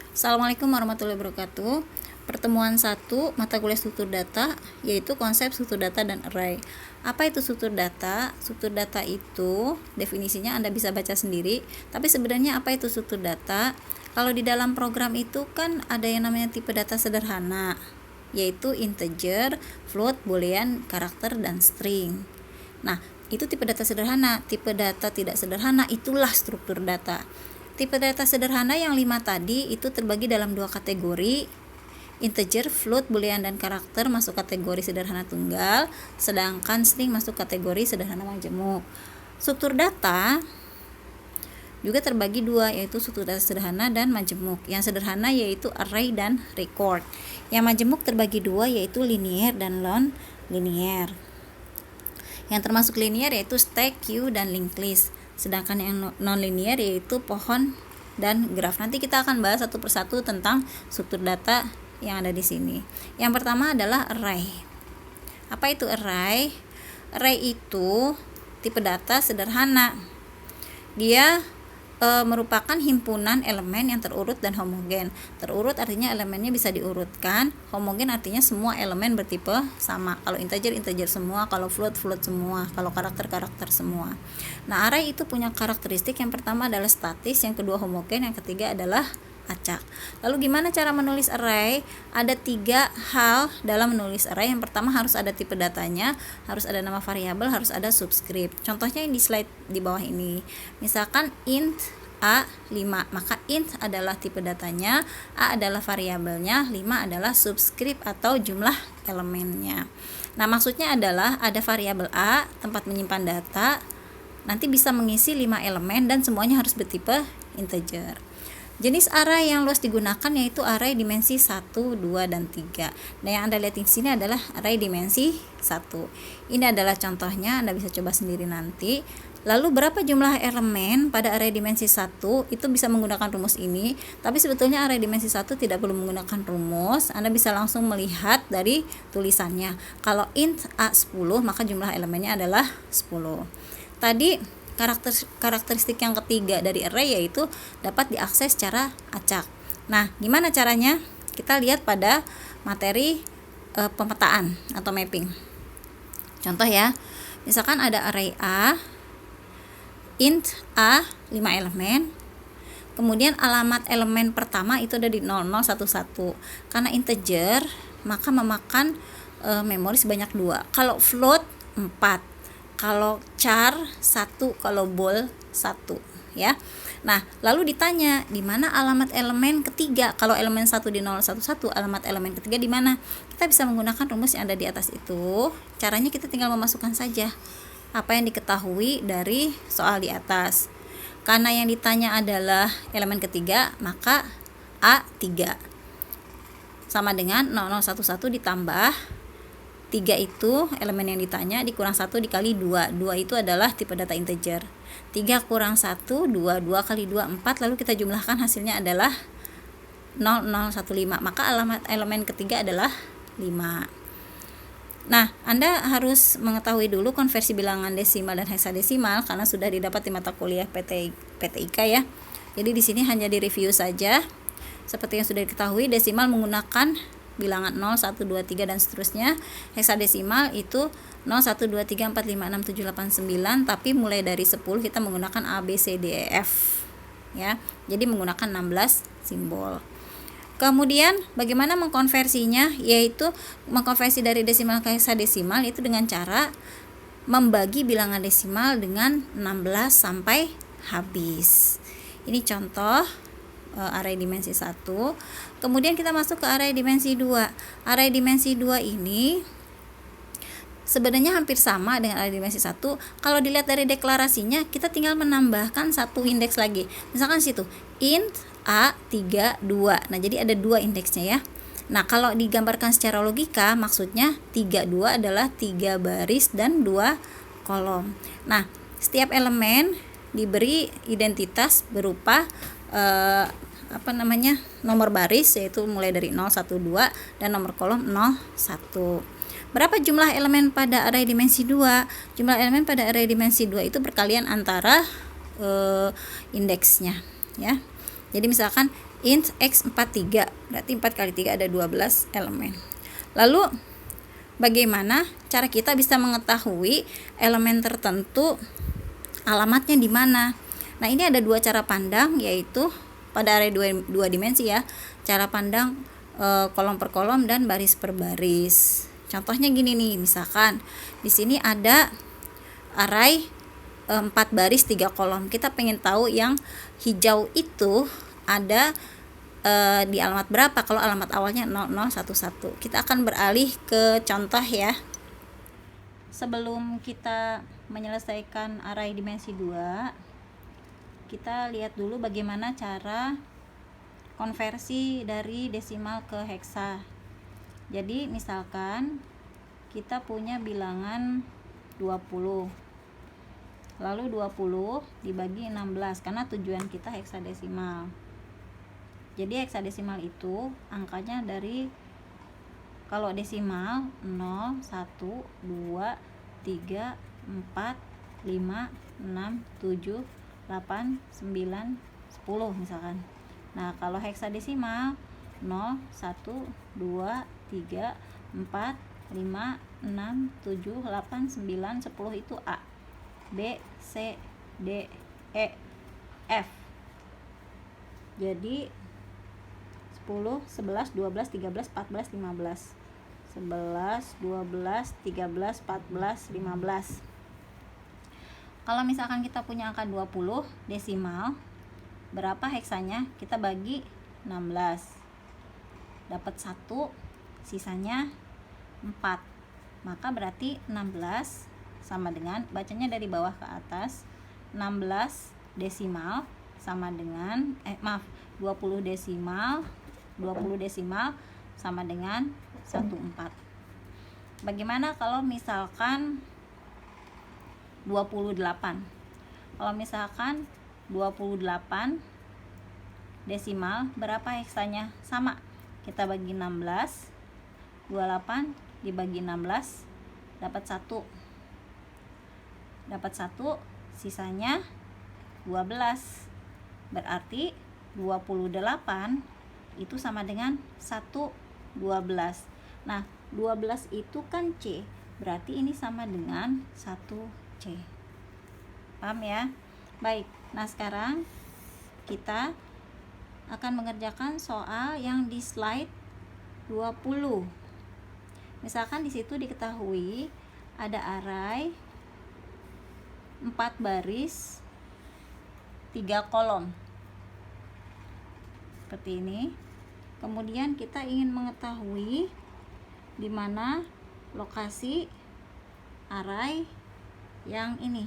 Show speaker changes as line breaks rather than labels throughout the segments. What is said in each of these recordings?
Assalamualaikum warahmatullahi wabarakatuh. Pertemuan 1 mata kuliah struktur data, yaitu konsep struktur data dan array. Apa itu struktur data? Struktur data itu definisinya Anda bisa baca sendiri, tapi sebenarnya apa itu struktur data? Kalau di dalam program itu kan ada yang namanya tipe data sederhana, yaitu integer, float, boolean, karakter, dan string. Nah, itu tipe data sederhana. Tipe data tidak sederhana itulah struktur data. Tipe data sederhana yang 5 tadi itu terbagi dalam 2 kategori. Integer, float, boolean, dan karakter masuk kategori sederhana tunggal, sedangkan string masuk kategori sederhana majemuk. Struktur data juga terbagi 2, yaitu struktur data sederhana dan majemuk. Yang sederhana yaitu array dan record. Yang majemuk terbagi 2, yaitu linear dan non-linear. Yang termasuk linear yaitu stack, queue, dan linked list. Sedangkan yang non-linear yaitu pohon dan graf. Nanti kita akan bahas satu persatu tentang struktur data yang ada di sini. Yang pertama adalah array. Apa itu array? Array itu tipe data sederhana. Dia merupakan himpunan elemen yang terurut dan homogen. Terurut artinya elemennya bisa diurutkan, homogen artinya semua elemen bertipe sama. Kalau integer semua, kalau float semua, kalau karakter semua. Nah, array itu punya karakteristik, yang pertama adalah statis, yang kedua homogen, yang ketiga adalah acak. Lalu gimana cara menulis array? Ada 3 hal dalam menulis array. Yang pertama harus ada tipe datanya, harus ada nama variabel, harus ada subscript. Contohnya yang di slide di bawah ini. Misalkan int A5, maka int adalah tipe datanya, A adalah variabelnya, 5 adalah subscript atau jumlah elemennya. Nah, maksudnya adalah ada variabel A, tempat menyimpan data, nanti bisa mengisi 5 elemen dan semuanya harus bertipe integer. Jenis array yang luas digunakan yaitu array dimensi 1, 2, dan 3. Nah, yang Anda lihat di sini adalah array dimensi 1. Ini adalah contohnya, Anda bisa coba sendiri nanti. Lalu berapa jumlah elemen pada array dimensi 1? Itu bisa menggunakan rumus ini, tapi sebetulnya array dimensi 1 tidak perlu menggunakan rumus. Anda bisa langsung melihat dari tulisannya. Kalau int A10, maka jumlah elemennya adalah 10. Tadi karakteristik yang ketiga dari array yaitu dapat diakses secara acak. Nah, gimana caranya? Kita lihat pada materi pemetaan atau mapping. Contoh ya, misalkan ada array A, int A 5 elemen, kemudian alamat elemen pertama itu ada di 0011. Karena integer, maka memakan memori sebanyak 2. Kalau float 4. Kalau char 1, kalau bool 1, ya. Nah, lalu ditanya di mana alamat elemen ketiga? Kalau elemen 1 di 011, alamat elemen ketiga di mana? Kita bisa menggunakan rumus yang ada di atas itu. Caranya kita tinggal memasukkan saja apa yang diketahui dari soal di atas. Karena yang ditanya adalah elemen ketiga, maka A3 sama dengan 0011 ditambah 3 itu elemen yang ditanya dikurang 1 dikali 2. 2 itu adalah tipe data integer. 3 kurang 1, 2. 2 kali 2, 4. Lalu kita jumlahkan, hasilnya adalah 0015. Maka alamat elemen ketiga adalah 5. Nah, Anda harus mengetahui dulu konversi bilangan desimal dan heksadesimal karena sudah didapat di mata kuliah PTIK ya. Jadi di sini hanya direview saja. Seperti yang sudah diketahui, desimal menggunakan bilangan 0, 1, 2, 3 dan seterusnya. Heksadesimal itu 0, 1, 2, 3, 4, 5, 6, 7, 8, 9, tapi mulai dari 10 kita menggunakan A, B, C, D, E, F ya. Jadi menggunakan 16 simbol. Kemudian bagaimana mengkonversinya? Yaitu mengkonversi dari desimal ke heksadesimal itu dengan cara membagi bilangan desimal dengan 16 sampai habis. Ini contoh array dimensi 1. Kemudian kita masuk ke array dimensi 2. Array dimensi 2 ini sebenarnya hampir sama dengan array dimensi 1. Kalau dilihat dari deklarasinya, kita tinggal menambahkan satu indeks lagi. Misalkan situ int A32. Nah, jadi ada 2 indeksnya ya. Nah, kalau digambarkan secara logika, maksudnya 32 adalah 3 baris dan 2 kolom. Nah, setiap elemen diberi identitas berupa nomor baris, yaitu mulai dari 0, 1, 2 dan nomor kolom 0, 1. Berapa jumlah elemen pada array dimensi 2? Jumlah elemen pada array dimensi 2 itu berkalian antara indeksnya ya. Jadi misalkan int x 43, berarti 4 kali 3 ada 12 elemen. Lalu bagaimana cara kita bisa mengetahui elemen tertentu alamatnya di mana? Nah, ini ada dua cara pandang, yaitu pada array dua dimensi ya. Cara pandang kolom per kolom dan baris per baris. Contohnya gini nih, misalkan di sini ada array 4 baris 3 kolom. Kita pengen tahu yang hijau itu ada di alamat berapa. Kalau alamat awalnya 0011, kita akan beralih ke contoh ya. Sebelum kita menyelesaikan array dimensi 2, kita lihat dulu bagaimana cara konversi dari desimal ke heksa. Jadi misalkan kita punya bilangan 20, lalu 20 dibagi 16 karena tujuan kita heksadesimal. Jadi heksadesimal itu angkanya dari, kalau desimal 0, 1, 2, 3, 4, 5, 6, 7, 8, 9, 10 misalkan. Nah, kalau heksadesimal 0, 1, 2, 3, 4, 5, 6, 7, 8, 9, 10 itu A, B, C, D, E, F. Jadi 10, 11, 12, 13, 14, 15. 11, 12, 13, 14, 15. Kalau misalkan kita punya angka 20 desimal, berapa heksanya? Kita bagi 16. Dapat 1, sisanya 4. Maka berarti 16 sama dengan, bacanya dari bawah ke atas, 16 desimal sama dengan 20 desimal sama dengan 14. Bagaimana kalau misalkan 28? Kalau misalkan 28 desimal, berapa heksanya? Sama, kita bagi 16, 28 dibagi 16 dapat 1. Dapat 1, sisanya 12. Berarti 28 itu sama dengan 1, 12. Nah, 12 itu kan C, berarti ini sama dengan 1C. Paham ya? Baik, nah sekarang kita akan mengerjakan soal yang di slide 20. Misalkan di situ diketahui ada array 4 baris 3 kolom. Seperti ini. Kemudian kita ingin mengetahui di mana lokasi array yang ini.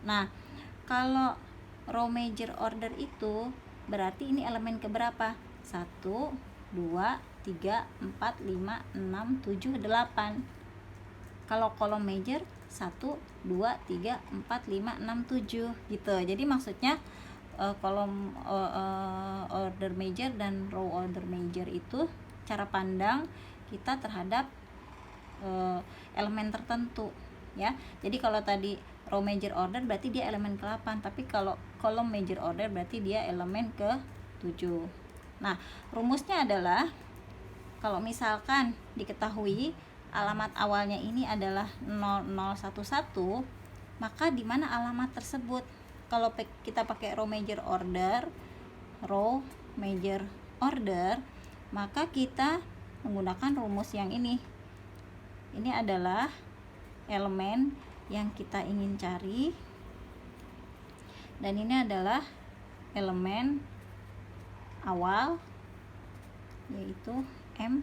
Nah, kalau row major order itu berarti ini elemen keberapa? 1, 2, 3, 4, 5, 6, 7, 8. Kalau kolom major 1, 2, 3, 4, 5, 6, 7 gitu. Jadi maksudnya kolom order major dan row order major itu cara pandang kita terhadap elemen tertentu ya. Jadi kalau tadi row major order berarti dia elemen ke-8, tapi kalau kolom major order berarti dia elemen ke-7. Nah, rumusnya adalah kalau misalkan diketahui alamat awalnya ini adalah 0011, maka di mana alamat tersebut? Kalau kita pakai row major order, maka kita menggunakan rumus yang ini. Ini adalah elemen yang kita ingin cari, dan ini adalah elemen awal, yaitu M00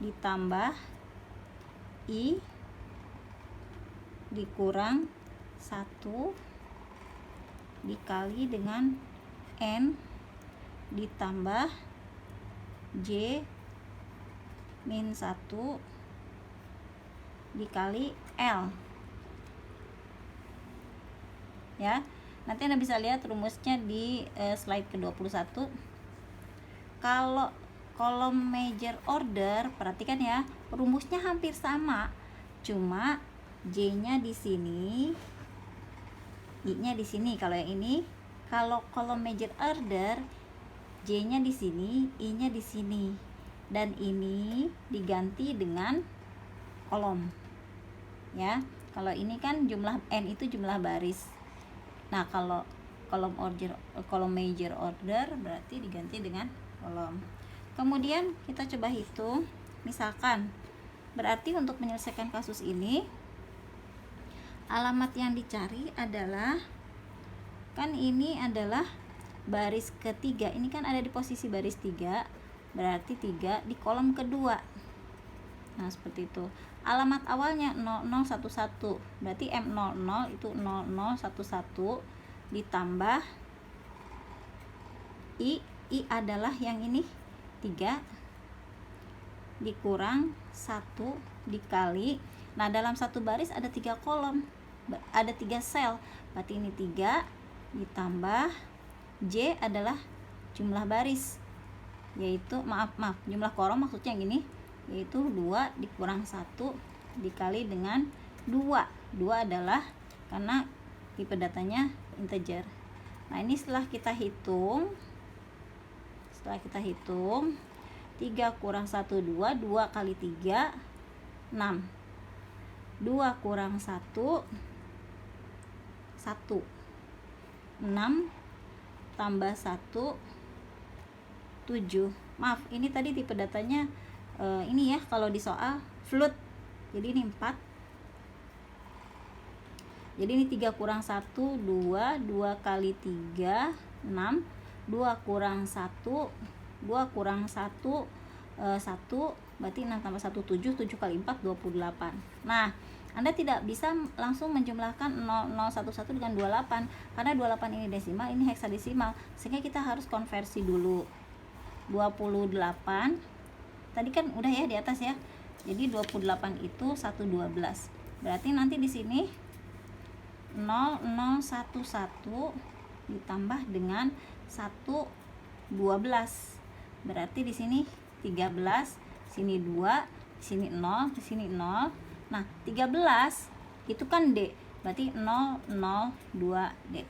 ditambah I dikurang 1 dikali dengan N ditambah J min 1 dikali L ya. Nanti Anda bisa lihat rumusnya di slide ke-21. Kalau kolom major order, perhatikan ya, rumusnya hampir sama, cuma J-nya di sini, I-nya di sini. Kalau yang ini, kalau kolom major order, J-nya di sini, I-nya di sini. Dan ini diganti dengan kolom. Ya. Kalau ini kan jumlah N itu jumlah baris. Nah, kalau kolom major order berarti diganti dengan kolom. Kemudian kita coba hitung. Misalkan, berarti untuk menyelesaikan kasus ini, alamat yang dicari adalah, kan ini adalah baris ketiga, ini kan ada di posisi baris 3, berarti 3 di kolom kedua. Nah, seperti itu. Alamat awalnya 0011, berarti M00 itu 0011 ditambah I adalah yang ini 3 dikurang 1 dikali. Nah, dalam satu baris ada 3 kolom, ada 3 sel, berarti ini 3 ditambah J adalah jumlah baris, yaitu jumlah kolom maksudnya yang ini, yaitu 2 dikurang 1 dikali dengan 2. 2 adalah karena tipe datanya integer. Nah, ini setelah kita hitung 3 kurang 1 2, 2 kali 3 6, 2 kurang 1 1, 6 tambah 1 7. Maaf, ini tadi tipe datanya ini ya, kalau di soal float, jadi ini 4. Jadi ini 3 kurang 1 2, 2 kali 3 6, 2 kurang 1 2 kurang 1 1, berarti 6 tambah 1 7, 7 kali 4 28. Nah, Anda tidak bisa langsung menjumlahkan 0011 dengan 28 karena 28 ini desimal, ini heksadesimal, sehingga kita harus konversi dulu. 28 tadi kan udah ya di atas ya. Jadi 28 itu 112. Berarti nanti di sini 0011 ditambah dengan 112. Berarti di sini 13, sini 2, di sini 0, di sini 0. Nah, 13 itu kan D, berarti 002D.